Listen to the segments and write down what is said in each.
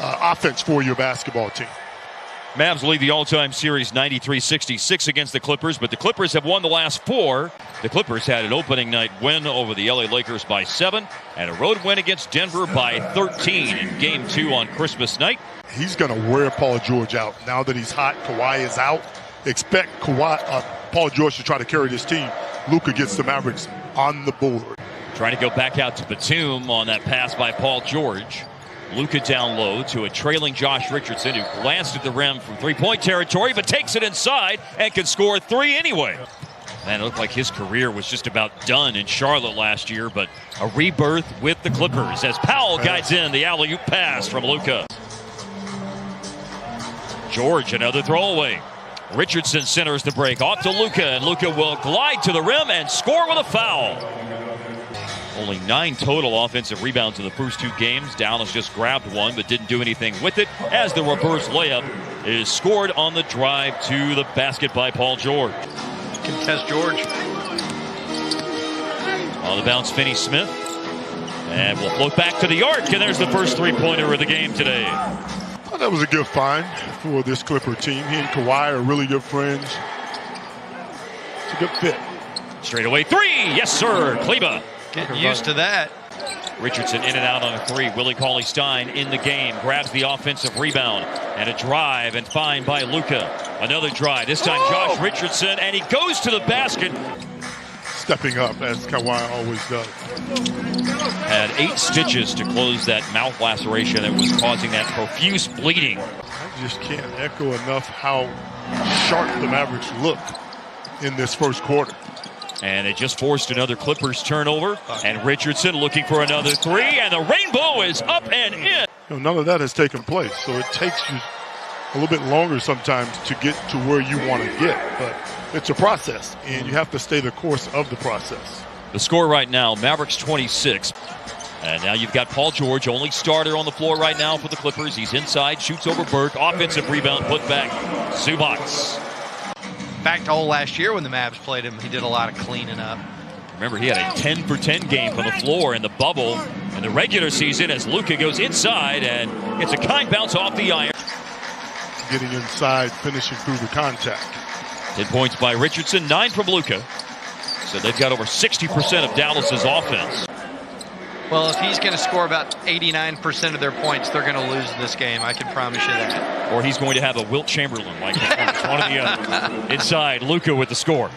offense for your basketball team. Mavs lead the all-time series 93-66 against the Clippers, but the Clippers have won the last 4. The Clippers had an opening night win over the LA Lakers by 7 and a road win against Denver by 13 in Game 2 on Christmas night. He's going to wear Paul George out. Now that he's hot, Kawhi is out. Expect Paul George to try to carry this team. Luka gets the Mavericks on the board. Trying to go back out to Batum on that pass by Paul George. Luka down low to a trailing Josh Richardson, who glanced at the rim from three-point territory, but takes it inside and can score 3 anyway. Man, it looked like his career was just about done in Charlotte last year, but a rebirth with the Clippers as Powell guides in the alley-oop pass from Luka. George, another throwaway. Richardson centers the break off to Luka, and Luka will glide to the rim and score with a foul. Only 9 total offensive rebounds in the first 2 games. Dallas just grabbed one but didn't do anything with it, as the reverse layup is scored on the drive to the basket by Paul George. Contest George. On the bounce, Finney-Smith. And we'll float back to the arc, and there's the first three-pointer of the game today. Well, that was a good find for this Clipper team. He and Kawhi are really good friends. It's a good fit. Straight away 3. Yes, sir. Kleba. Getting used to that. Richardson in and out on a 3. Willie Cauley-Stein in the game. Grabs the offensive rebound. And a drive and find by Luka. Another drive. This time Josh Richardson. And he goes to the basket. Stepping up, as Kawhi always does. Had 8 stitches to close that mouth laceration that was causing that profuse bleeding. I just can't echo enough how sharp the Mavericks looked in this first quarter. And it just forced another Clippers turnover. And Richardson looking for another 3. And the rainbow is up and in. You know, none of that has taken place. So it takes you a little bit longer sometimes to get to where you want to get. But it's a process, and you have to stay the course of the process. The score right now, Mavericks 26. And now you've got Paul George, only starter on the floor right now for the Clippers. He's inside, shoots over Burke. Offensive rebound, put back. Zubac. Back to all last year when the Mavs played him, he did a lot of cleaning up. Remember, he had a 10-for-10 game from the floor in the bubble in the regular season as Luka goes inside, and it's a kind bounce off the iron. Getting inside, finishing through the contact. 10 points by Richardson, 9 from Luka. So they've got over 60% of Dallas's offense. Well, if he's going to score about 89% of their points, they're going to lose this game. I can promise you that. Or he's going to have a Wilt Chamberlain-like performance, one or the other. Inside, Luka with the score.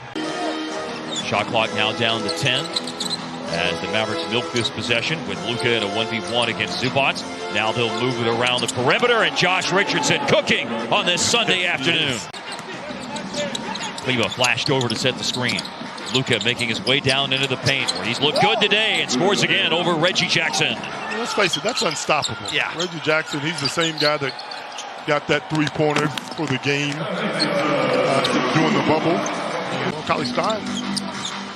Shot clock now down to 10 as the Mavericks milk this possession with Luka in a 1v1 against Zubac. Now they'll move it around the perimeter, and Josh Richardson cooking on this Sunday afternoon. Kleba flashed over to set the screen. Luka making his way down into the paint where he's looked good today and scores again over Reggie Jackson. Let's face it, that's unstoppable. Yeah. Reggie Jackson, he's the same guy that got that 3-pointer for the game during the bubble. Cauley-Stein,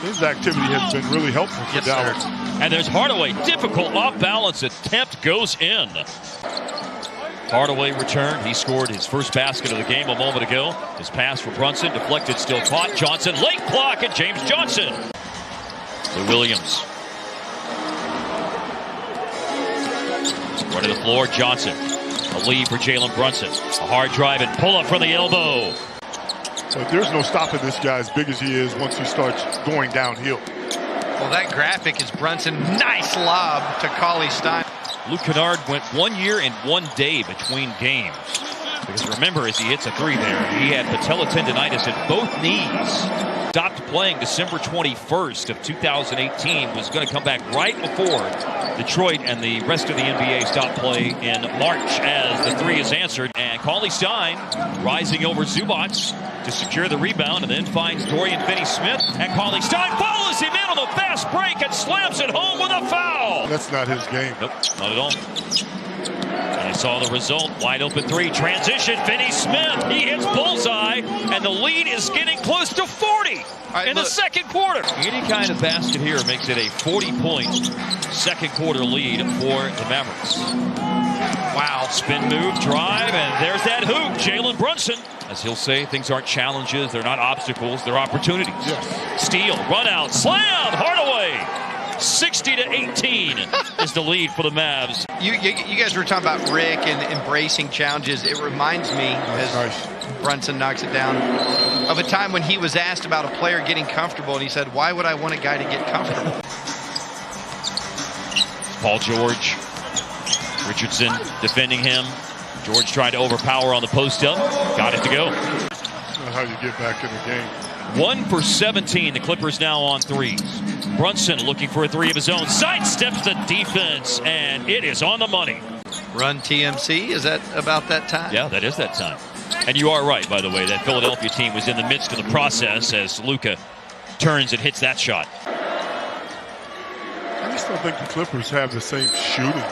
his activity has been really helpful for Dallas. Sir. And there's Hardaway, difficult off-balance attempt goes in. Hardaway returned. He scored his first basket of the game a moment ago. His pass for Brunson, deflected, still caught. Johnson, late block, and James Johnson. Lou Williams. Right to the floor, Johnson. A lead for Jalen Brunson. A hard drive and pull up from the elbow. But there's no stopping this guy as big as he is once he starts going downhill. Well, that graphic is Brunson. Nice lob to Cauley-Stein. Luke Kennard went 1 year and 1 day between games. Because remember, as he hits a 3 there, he had patella tendonitis in both knees. Stopped playing December 21st of 2018. Was going to come back right before Detroit and the rest of the NBA stopped play in March as the 3 is answered. And Cauley-Stein rising over Zubac to secure the rebound and then finds Dorian Finney-Smith. And Cauley-Stein follows him in on the fast break and slams it home with a foul. That's not his game. Nope, not at all. And you saw the result. Wide open 3. Transition. Finney-Smith. He hits bullseye. And the lead is getting close to 40 in the second quarter. Any kind of basket here makes it a 40-point second quarter lead for the Mavericks. Wow. Spin move, drive, and there's that hoop. Jalen Brunson. As he'll say, things aren't challenges. They're not obstacles. They're opportunities. Yes. Steal. Run out. Slam. Hardaway. 60-18 is the lead for the Mavs. You guys were talking about Rick and embracing challenges. It reminds me, as Brunson knocks it down, of a time when he was asked about a player getting comfortable, and he said, "Why would I want a guy to get comfortable?" Paul George, Richardson defending him. George trying to overpower on the post-up. Got it to go. That's not how you get back in the game. 1 for 17. The Clippers now on threes. Brunson looking for a three of his own. Sidesteps the defense, and it is on the money. Run TMC, is that about that time? Yeah, that is that time. And you are right, by the way, that Philadelphia team was in the midst of the process as Luka turns and hits that shot. I just don't think the Clippers have the same shooting.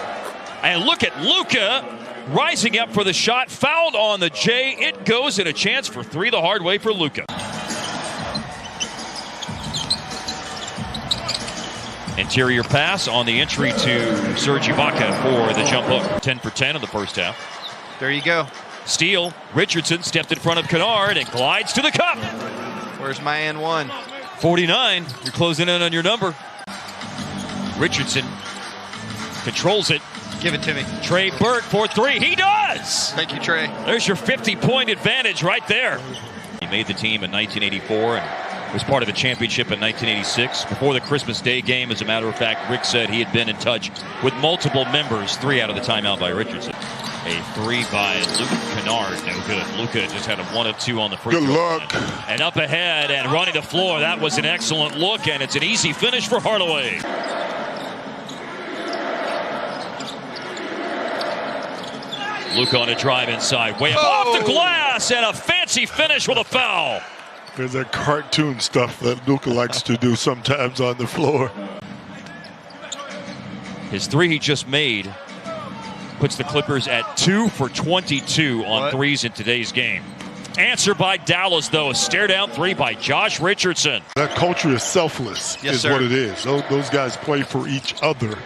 And look at Luka rising up for the shot. Fouled on the J. It goes, and a chance for three the hard way for Luka. Interior pass on the entry to Serge Ibaka for the jump hook. 10 for 10 in the first half. There you go. Steal. Richardson stepped in front of Kennard and glides to the cup. Where's my N1? 49. You're closing in on your number. Richardson controls it. Give it to me. Trey Burke for three. He does! Thank you, Trey. There's your 50-point advantage right there. He made the team in 1984 and was part of the championship in 1986. Before the Christmas Day game, as a matter of fact, Rick said he had been in touch with multiple members. 3 out of the timeout by Richardson. A three by Luke Kennard. No good. Luka just had a 1 of 2 on the free throw. Good luck. And up ahead and running the floor. That was an excellent look, and it's an easy finish for Hardaway. Luka on a drive inside. Way up off the glass, and a fancy finish with a foul. There's that cartoon stuff that Luka likes to do sometimes on the floor. His three he just made puts the Clippers at 2 for 22 on threes in today's game. Answer by Dallas, though. A stare-down three by Josh Richardson. That culture is selfless, Yes, what it is. Those guys play for each other,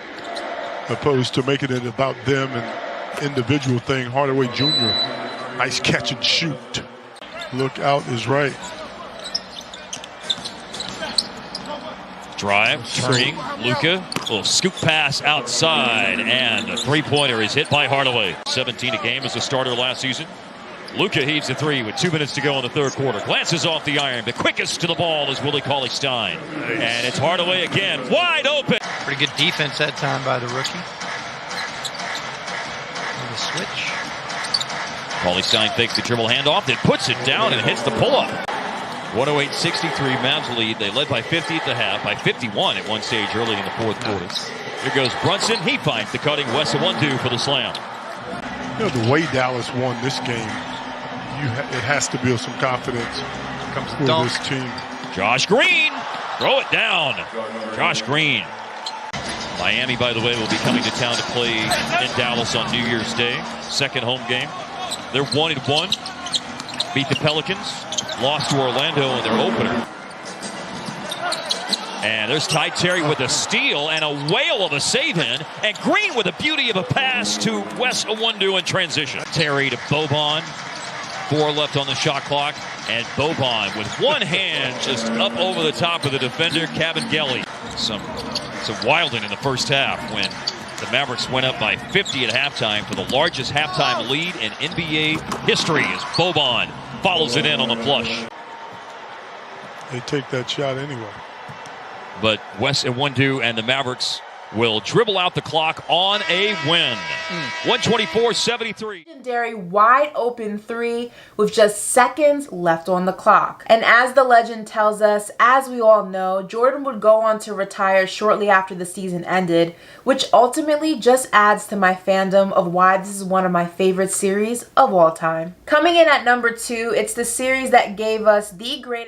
opposed to making it about them and individual thing. Hardaway Jr., nice catch and shoot. Look out is right. Drive, turning, Luka, little scoop pass outside, and a three-pointer is hit by Hardaway. 17 a game as a starter last season. Luka heaves the three with 2 minutes to go in the third quarter. Glances off the iron. The quickest to the ball is Willie Cauley-Stein. Nice. And it's Hardaway again, wide open. Pretty good defense that time by the rookie. The switch. Cauley-Stein fakes the dribble handoff, then puts it down and hits the pull-up. 108-63 Mavs lead. They led by 50 at the half, by 51 at one stage early in the fourth quarter. Here goes Brunson. He finds the cutting Wes Iwundu for the slam. You know, the way Dallas won this game, it has to build some confidence for this team. Josh Green, throw it down. Josh Green. Miami, by the way, will be coming to town to play in Dallas on New Year's Day. Second home game. They're 1-1. Beat the Pelicans. Lost to Orlando in their opener. And there's Ty Terry with a steal and a whale of a save-in. And Green with a beauty of a pass to Wes Iwundu in transition. Terry to Boban. 4 left on the shot clock. And Boban with one hand just up over the top of the defender, Kabengele. Some wilding in the first half when the Mavericks went up by 50 at halftime for the largest halftime lead in NBA history as Boban follows it in on the flush. They take that shot anyway. But Wes Iwundu and the Mavericks will dribble out the clock on a win. 124-73. Legendary wide open three with just seconds left on the clock. And as the legend tells us, as we all know, Jordan would go on to retire shortly after the season ended, which ultimately just adds to my fandom of why this is one of my favorite series of all time. Coming in at number 2, it's the series that gave us the greatest